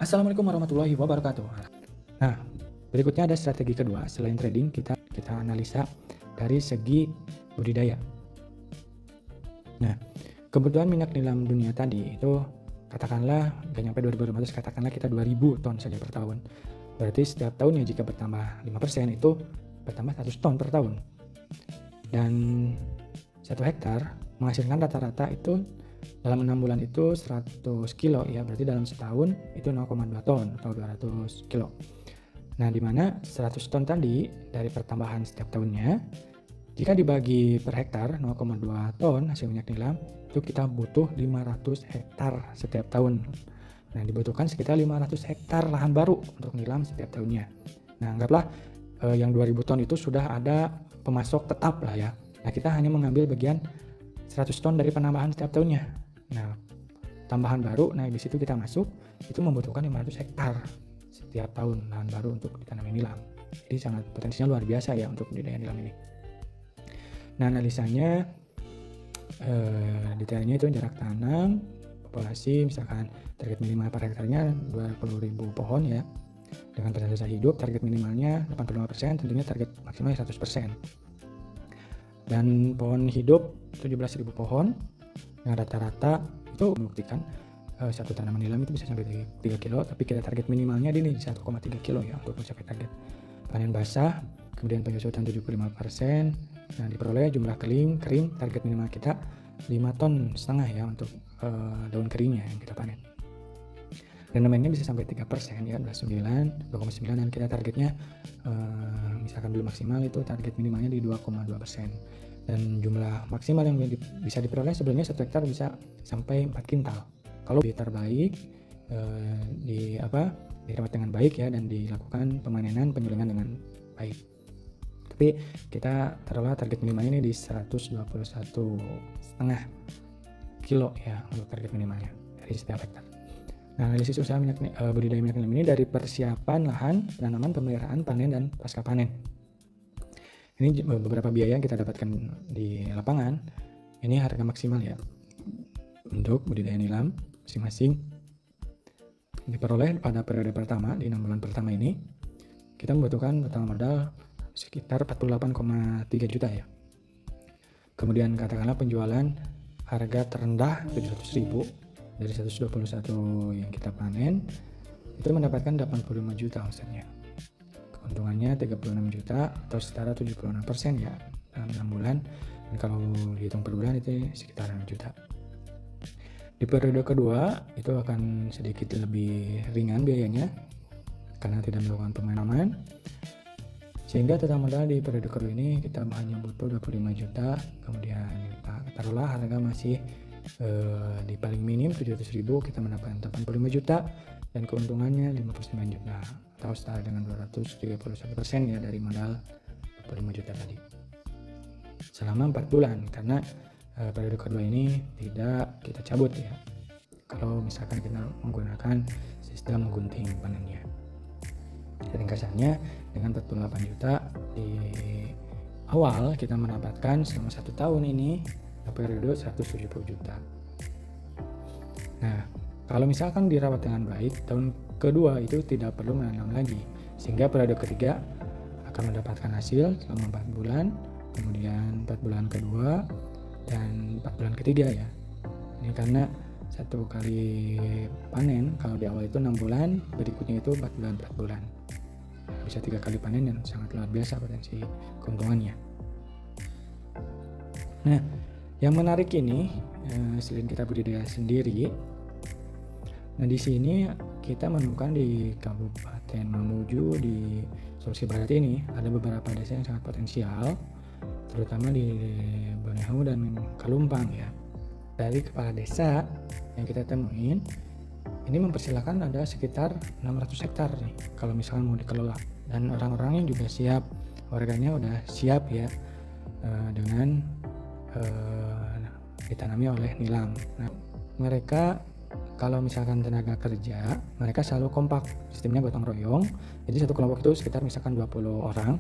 Assalamualaikum warahmatullahi wabarakatuh. Nah, berikutnya ada strategi kedua. Selain trading, kita analisa dari segi budidaya. Nah, kebutuhan minyak nilam dunia tadi itu katakanlah gak nyampe 2015, katakanlah kita 2000 ton saja per tahun. Berarti setiap tahunnya jika bertambah 5% itu bertambah 100 ton per tahun. Dan 1 hektar menghasilkan rata-rata itu dalam 6 bulan itu 100 kilo ya, berarti dalam setahun itu 0,2 ton atau 200 kilo. Nah, di mana 100 ton tadi dari pertambahan setiap tahunnya, jika dibagi per hektar 0,2 ton hasil minyak nilam, itu kita butuh 500 hektar setiap tahun. Nah, dibutuhkan sekitar 500 hektar lahan baru untuk nilam setiap tahunnya. Nah, anggaplah yang 2000 ton itu sudah ada pemasok tetap lah ya. Nah, kita hanya mengambil bagian 100 ton dari penambahan setiap tahunnya. Nah, tambahan baru, nah di situ kita masuk, itu membutuhkan 500 hektar setiap tahun lahan baru untuk ditanami nilam. Jadi sangat potensinya luar biasa ya untuk budidaya nilam ini. Nah, analisanya detailnya itu jarak tanam, populasi, misalkan target minimal per hektarnya 20.000 pohon ya. Dengan persentase hidup, target minimalnya 85%, tentunya target maksimalnya 100%. Dan pohon hidup 17.000 pohon, yang rata-rata itu membuktikan satu tanaman nilam itu bisa sampai 3 kilo, tapi kita target minimalnya di 1,3 kilo ya untuk mencapai target. Panen basah, kemudian penyusutan 75%, nah diperoleh jumlah kering, target minimal kita 5,5 ton ya untuk daun keringnya yang kita panen. Rendemennya bisa sampai 3% ya, 2,9 dan kita targetnya misalkan belum maksimal itu target minimalnya di 2,2%. Dan jumlah maksimal yang bisa diperoleh sebenarnya 1 hektar bisa sampai 4 kintal. Kalau terbaik dirawat dengan baik ya, dan dilakukan pemanenan penyulingan dengan baik. Tapi kita taruhlah target minimalnya ini di 121,5 kilo ya untuk target minimalnya dari setiap hektar. Nah, analisis usaha budidaya minyak nilam ini dari persiapan lahan, penanaman, pemeliharaan, panen, dan pasca panen. Ini beberapa biaya yang kita dapatkan di lapangan. Ini harga maksimal ya untuk budidaya nilam masing-masing diperoleh pada periode pertama. Di 6 bulan pertama ini kita membutuhkan total modal sekitar 48,3 juta ya. Kemudian katakanlah penjualan harga terendah 700.000 dari 121 yang kita panen itu mendapatkan 85 juta omsetnya. Keuntungannya 36 juta atau setara 76% ya dalam 6 bulan. Dan kalau dihitung per bulan itu sekitar 6 juta. Di periode kedua itu akan sedikit lebih ringan biayanya karena tidak melakukan pemanaman. Sehingga total modal di periode kedua ini kita hanya butuh 25 juta. Kemudian taruhlah harga masih di paling minim 700.000, kita mendapatkan 85 juta dan keuntungannya 59 juta atau setara dengan 231% ya dari modal 25 juta tadi selama 4 bulan, karena periode kedua ini tidak kita cabut ya kalau misalkan kita menggunakan sistem gunting panennya. Ringkasannya dengan 48 juta di awal kita mendapatkan selama 1 tahun ini periode 170 juta. Nah, kalau misalkan dirawat dengan baik, tahun kedua itu tidak perlu menanam lagi, sehingga periode ketiga akan mendapatkan hasil selama 4 bulan, kemudian 4 bulan kedua dan 4 bulan ketiga ya. Ini karena 1 kali panen kalau di awal itu 6 bulan, berikutnya itu 4 bulan 4 bulan. Bisa 3 kali panen dan sangat luar biasa potensi keuntungannya. Nah, yang menarik ini selain kita budidaya sendiri, nah di sini kita menemukan di Kabupaten Mamuju di Sulawesi Barat ini ada beberapa desa yang sangat potensial, terutama di Bonehau dan Kalumpang ya. Dari kepala desa yang kita temuin ini mempersilahkan ada sekitar 600 hektar nih kalau misalkan mau dikelola, dan orang-orangnya juga siap, warganya udah siap ya dengan ditanami oleh nilam. Nah, mereka kalau misalkan tenaga kerja, mereka selalu kompak, sistemnya gotong royong. Jadi satu kelompok itu sekitar misalkan 20 orang.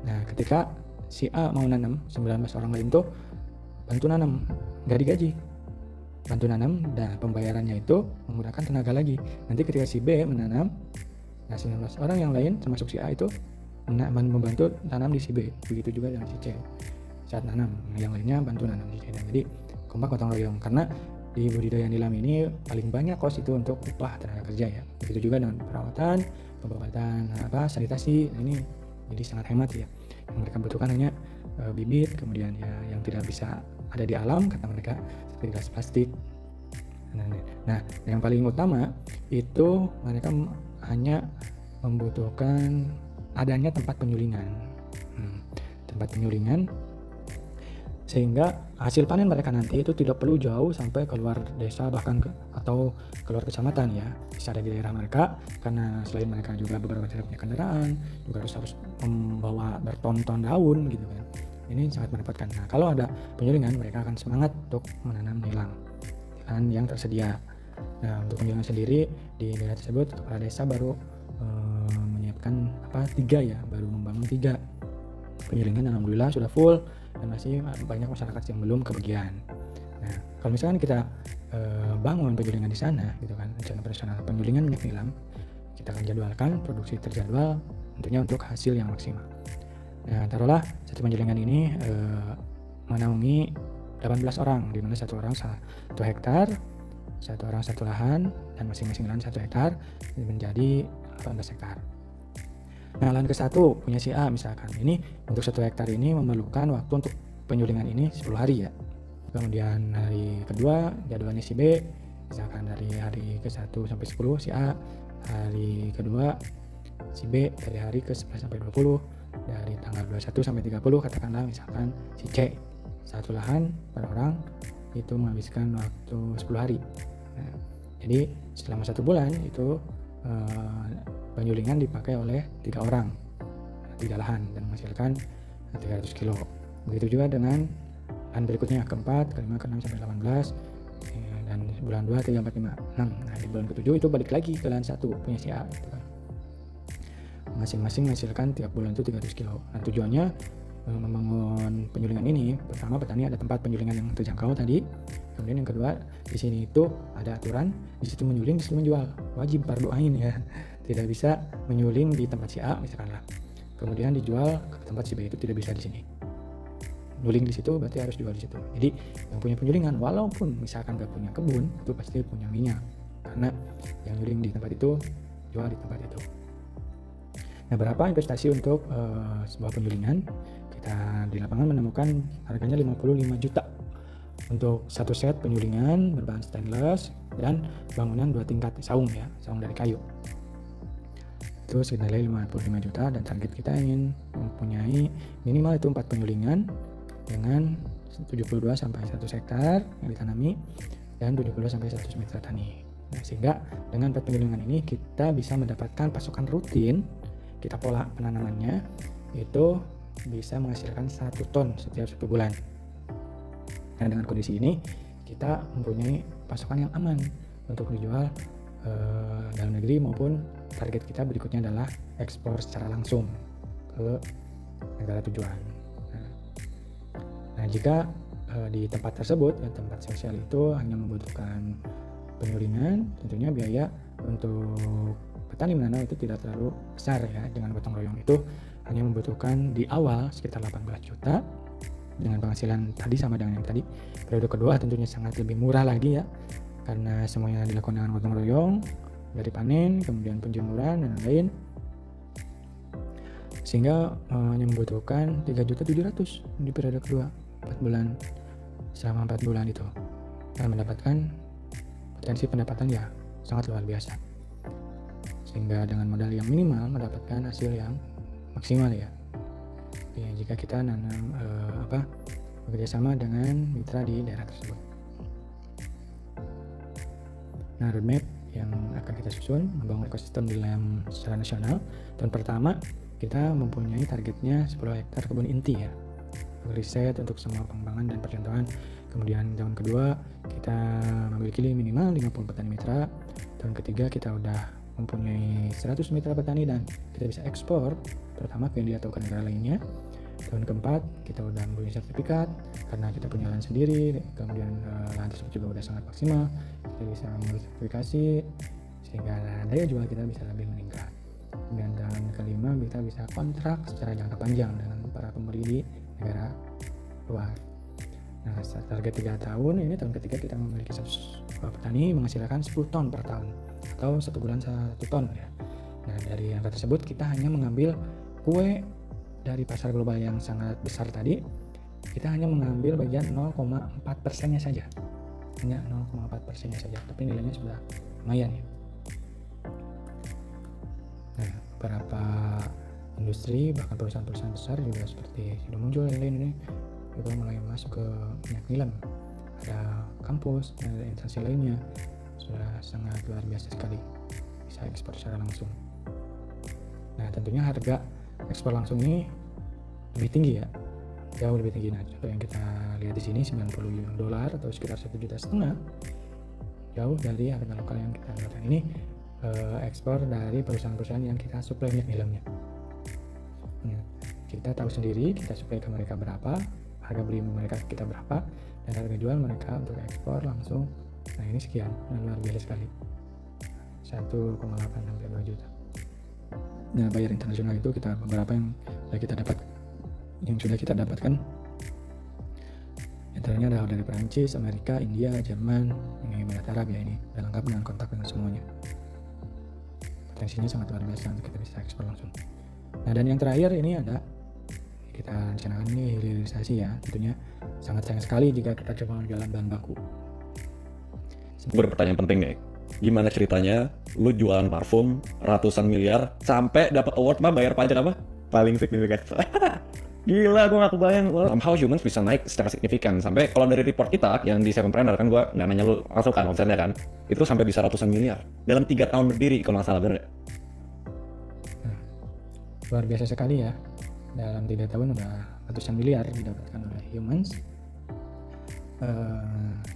Nah, ketika si A mau nanam, 19 orang lain tuh bantu nanam, nggak digaji. bantu nanam, dan pembayarannya itu menggunakan tenaga lagi. Nanti ketika si B menanam, nah 19 orang yang lain termasuk si A itu membantu tanam di si B. Begitu juga dengan si C saat nanam, yang lainnya bantu nanam di C. Dan jadi kompak gotong royong, karena di budidaya nilam ini paling banyak kos itu untuk upah tenaga kerja ya. Begitu juga dengan perawatan, pengobatan, sanitasi. Ini jadi sangat hemat ya. Yang mereka butuhkan hanya bibit, kemudian ya yang tidak bisa ada di alam kata mereka, seperti gelas plastik. Nah, yang paling utama itu mereka hanya membutuhkan adanya tempat penyulingan. Tempat penyulingan sehingga hasil panen mereka nanti itu tidak perlu jauh sampai keluar desa, bahkan atau keluar kecamatan ya, bisa ada di daerah mereka, karena selain mereka juga beberapa tidak punya kendaraan, juga harus membawa berton-ton daun gitu kan. Ini sangat merepotkan. Nah, kalau ada penyulingan, mereka akan semangat untuk menanam nilam yang tersedia. Nah, untuk penyulingan sendiri di daerah tersebut kepala desa baru menyiapkan 3 ya, baru membangun 3 penyulingan, dan alhamdulillah sudah full, dan masih banyak masyarakat yang belum kebagian. Nah, kalau misalkan kita bangun penyulingan di sana gitu kan, rencana operasional penyulingan minyak nilam, kita akan jadwalkan produksi terjadwal tentunya untuk hasil yang maksimal. Nah, taruhlah satu penyulingan ini menaungi 18 orang, di mana satu orang 1 hektar, satu orang 1 lahan, dan masing-masing lahan 1 hektar menjadi 18 hektar. Nah, lahan ke-1 punya si A misalkan, ini untuk 1 hektar ini memerlukan waktu untuk penyulingan ini 10 hari ya. Kemudian hari kedua jadwalnya si B, misalkan dari hari ke-1 sampai 10 si A, hari kedua si B dari hari ke-11 sampai 20, dari tanggal 21 sampai 30 katakanlah misalkan si C. Satu lahan per orang itu menghabiskan waktu 10 hari. Nah, jadi selama 1 bulan itu penyulingan dipakai oleh 3 orang, 3 lahan, dan menghasilkan 300 kilo. Begitu juga dengan lahan berikutnya, ke-4, ke-5, ke-6 sampai 18, dan bulan 2, 3, 4, 5, 6. Nah, di bulan ke-7 itu balik lagi ke lahan 1 punya si A gitu kan. Masing-masing menghasilkan tiap bulan itu 300 kilo. Nah, tujuannya membangun penyulingan ini, pertama petani ada tempat penyulingan yang terjangkau tadi, kemudian yang kedua di sini itu ada aturan, di situ menyuling, di situ menjual, wajib fardu ain ya, tidak bisa menyuling di tempat si A misalkan lah, kemudian dijual ke tempat si B, itu tidak bisa di sini. Nyuling di situ berarti harus jual di situ. Jadi yang punya penyulingan walaupun misalkan gak punya kebun, itu pasti punya minyak, karena yang nyuling di tempat itu jual di tempat itu. Nah, berapa investasi untuk sebuah penyulingan? Kita di lapangan menemukan harganya 55 juta untuk 1 set penyulingan berbahan stainless dan bangunan 2 tingkat saung ya, saung dari kayu. Itu senilai 55 juta, dan target kita ingin mempunyai minimal itu 4 penyulingan dengan 72 sampai 100 hektar yang ditanami dan 70 sampai 100 mitra tani. Nah, sehingga dengan 4 penyulingan ini kita bisa mendapatkan pasokan rutin. Kita pola penanamannya itu bisa menghasilkan 1 ton setiap 1 bulan. Nah, dengan kondisi ini kita mempunyai pasokan yang aman untuk dijual dalam negeri, maupun target kita berikutnya adalah ekspor secara langsung ke negara tujuan. Nah, jika di tempat tersebut, tempat sosial itu hanya membutuhkan penyulingan, tentunya biaya untuk petani menanam itu tidak terlalu besar ya. Dengan gotong royong itu hanya membutuhkan di awal sekitar 18 juta, dengan penghasilan tadi sama dengan yang tadi. Periode kedua tentunya sangat lebih murah lagi ya, karena semuanya dilakukan dengan gotong royong, dari panen, kemudian penjemuran dan lain, sehingga hanya membutuhkan 3.700.000 di periode kedua, 4 bulan. Selama 4 bulan itu akan mendapatkan potensi pendapatan ya sangat luar biasa, sehingga dengan modal yang minimal mendapatkan hasil yang maksimal ya. Jika kita nanam bekerjasama dengan mitra di daerah tersebut. Nah, roadmap yang akan kita susun membangun ekosistem nilam secara nasional. Tahun pertama kita mempunyai targetnya 10 hektar kebun inti ya, riset untuk semua pengembangan dan percontohan. Kemudian tahun kedua kita memiliki minimal 50 petani mitra. Tahun ketiga kita udah mempunyai 100 mitra petani dan kita bisa ekspor, terutama ke India atau ke negara lainnya. Tahun keempat kita udah punya sertifikat karena kita punya lahan sendiri, kemudian lahan tersebut juga udah sangat maksimal, kita bisa mengurus sertifikasi sehingga daya jual kita bisa lebih meningkat. Kemudian tahun kelima kita bisa kontrak secara jangka panjang dengan para pembeli di negara luar. Nah, target 3 tahun ini, tahun ketiga kita memiliki 100 petani menghasilkan 10 ton per tahun atau 1 bulan 1 ton ya. Nah, dari angka tersebut kita hanya mengambil kue dari pasar global yang sangat besar tadi, kita hanya mengambil bagian 0,4%-nya saja. Hanya 0,4%-nya saja, tapi nilainya sudah lumayan ya. Nah, beberapa industri bahkan perusahaan-perusahaan besar juga seperti sudah muncul yang lain ini juga mulai masuk ke minyak nilam. Ada kampus dan ada instansi lainnya, sudah sangat luar biasa sekali bisa ekspor secara langsung. Nah, tentunya harga ekspor langsung ini lebih tinggi ya, jauh lebih tinggi. Nah, contoh yang kita lihat di sini $90 atau sekitar 1,5 juta, jauh dari harga lokal yang kita dapatkan. Ini ekspor dari perusahaan-perusahaan yang kita suplai minyak nilamnya. Nah, kita tahu sendiri kita suplai ke mereka berapa, harga beli mereka kita berapa, dan harga jual mereka untuk ekspor langsung. Nah, ini sekian, luar biasa sekali, 1,8 sampai 2 juta. Nah, bayar internasional itu kita beberapa yang sudah kita dapatkan. Antaranya ada dari Perancis, Amerika, India, Jerman, Emirat Arab ya, ini udah lengkap dengan kontak dengan semuanya. Potensinya sangat luar biasa untuk kita bisa ekspor langsung. Nah, dan yang terakhir ini ada kita rencanakan ini hilirisasi ya, tentunya sangat sayang sekali jika kita coba jualan bahan baku. Gue ada pertanyaan penting nih, gimana ceritanya lu jualan parfum ratusan miliar sampai dapat award mah bayar pajak apa? Paling signifikan. Gila, gue gak kebayang. Somehow humans bisa naik secara signifikan. Sampai kalau dari report kita yang di Sevenpreneur kan, gue gak nanya lu langsung kan omsetnya kan, itu sampai bisa ratusan miliar dalam 3 tahun berdiri kalau gak salah, bener gak? Nah, luar biasa sekali ya, dalam 3 tahun udah ratusan miliar didapatkan oleh humans.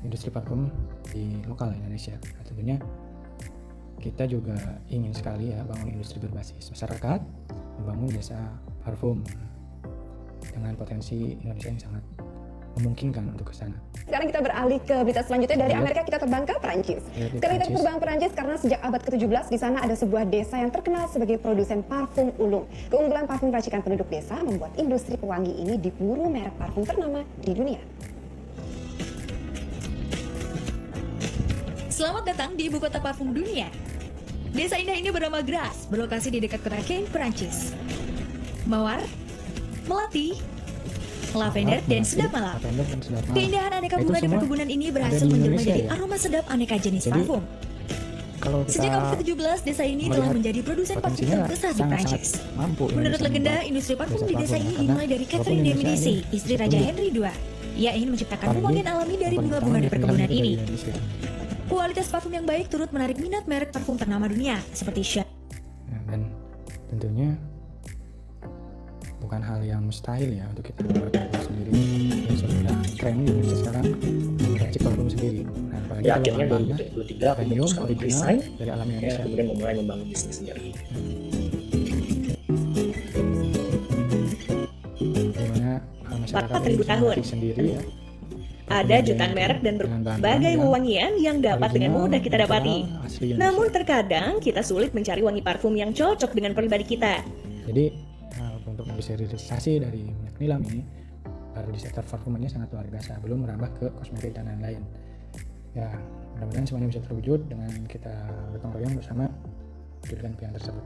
Industri parfum di lokal Indonesia. Nah, tentunya kita juga ingin sekali ya bangun industri berbasis masyarakat, membangun jasa parfum dengan potensi Indonesia yang sangat memungkinkan untuk ke sana. Sekarang kita beralih ke berita selanjutnya. Dari Amerika kita terbang ke Perancis. Sekarang kita terbang ke Perancis karena sejak abad ke-17 di sana ada sebuah desa yang terkenal sebagai produsen parfum ulung. Keunggulan parfum racikan penduduk desa membuat industri pewangi ini diburu merek parfum ternama di dunia. Selamat datang di ibu kota parfum dunia. Desa indah ini bernama Grasse, berlokasi di dekat kota Caen, Perancis. Mawar, melati, lavender, dan sedap malam. Keindahan aneka bunga di perkebunan ini berhasil menjelma jadi aroma sedap aneka jenis parfum. Sejak abad ke-17, desa ini telah menjadi produsen parfum terbesar di Prancis. Menurut legenda, industri parfum di desa ini dimulai dari Catherine de Medici, istri Raja Henry II. Ia ingin menciptakan pewangian alami dari bunga-bunga di perkebunan ini. Kualitas parfum yang baik turut menarik minat merek parfum ternama dunia seperti Chanel. Dan tentunya bukan hal yang mustahil ya untuk kita membuat parfum sendiri. Ini sudah tren di Indonesia sekarang meracik parfum sendiri. Nah, apalagi Ya, kalau akhirnya bahannya 2023 aku premium, memutuskan untuk original resign, dari alam ya, Indonesia. kemudian memulai membangun bisnis sendiri. Dimana masyarakat 4.000 tahun. sendiri ya. Ada jutaan merek dan berbagai wewangian yang dapat dengan mudah kita dapati. Namun terkadang kita sulit mencari wangi parfum yang cocok dengan pribadi kita. Jadi untuk hilirisasi dari minyak nilam ini baru di sektor parfumnya sangat luar biasa, belum merambah ke kosmetik dan lain-lain. Ya, mudah-mudahan semuanya bisa terwujud dengan kita gotong royong bersama wujudkan impian tersebut.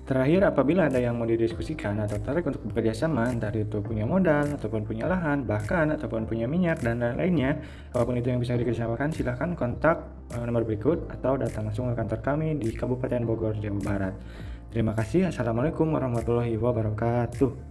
Terakhir, apabila ada yang mau didiskusikan atau tertarik untuk bekerja sama, entah itu punya modal, ataupun punya lahan, bahkan ataupun punya minyak dan lain-lainnya, apapun itu yang bisa dikerjasamakan, silahkan kontak nomor berikut atau datang langsung ke kantor kami di Kabupaten Bogor, Jawa Barat. Terima kasih. Assalamualaikum warahmatullahi wabarakatuh.